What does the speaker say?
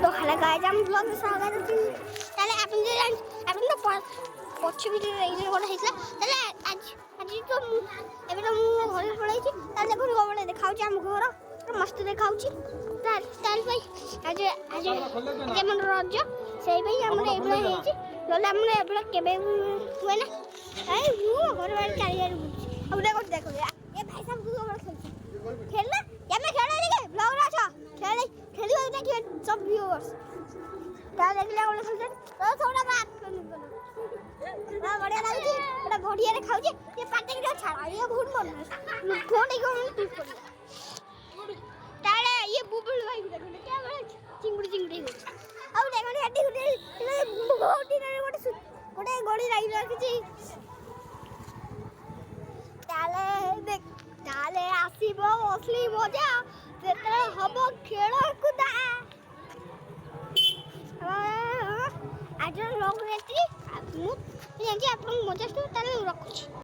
तो hello guys हम blog में स्वागत है তাহলে আপনি তো পশ্চিম দিকে রেইনের কথা হইছিল তাহলে আজ তো ଏବେ ତ ମୁଁ ଘରେ ପଳେଇଛି ତାହେଲେ ଦେଖନ୍ତୁ ଗୋଟେ ଦେଖାଉଛି ଆମ ଘର ମସ୍ତ ଦେଖାଉଛି ତାହେଲେ ଭାଇ ଆଜି ଆମର ରଜ ସେଇ ପାଇଁ ଆମର ଏଇଭଳିଆ ହେଇଛି ନହେଲେ ଆମର ଏଭଳିଆ କେବେ ହୁଏ ନା ଏଇ ମୁଁ ଘର ବାହାରେ ଚାରିଆଡ଼େ ବୁଲୁଛି ଆଉ ଦେଖ ଏ ଭାଇ ସାହେବ ତୁ ଆମର ଖେଳୁଛି ଖେଳିଲା କେମେ ଖେଳ ଟିକେ ବ୍ଲଗରେ ଅଛ ଖେଳିବା ଦେଖିବେ सब व्यूअर्स क्या देखले बोले खेलते तो थोड़ा बात करनी ना बढ़िया लाଗୁଛି ଏଟା ବଢିଆରେ ଖାଉଛି ये पाटे के छाड़ा ये बहुत मन फोन को मन क्लिक कर ताले ये बुबुल भाई को देखो क्या बोले चिंगड़ी हो ଆଉ ଦେଖନି ହେଟି ବହୁତ ଦିନରେ ଗୋଟେ ଗଡି ଲାଗି ରଖିଛି ତାଲେ ଆସିବ ଅସଲି ମଜା ଯେତେବେଳେ ହବ ଖେଳ କୁଦା आज ब्लॉग में आपको मजा आसो ताले रखुଛି।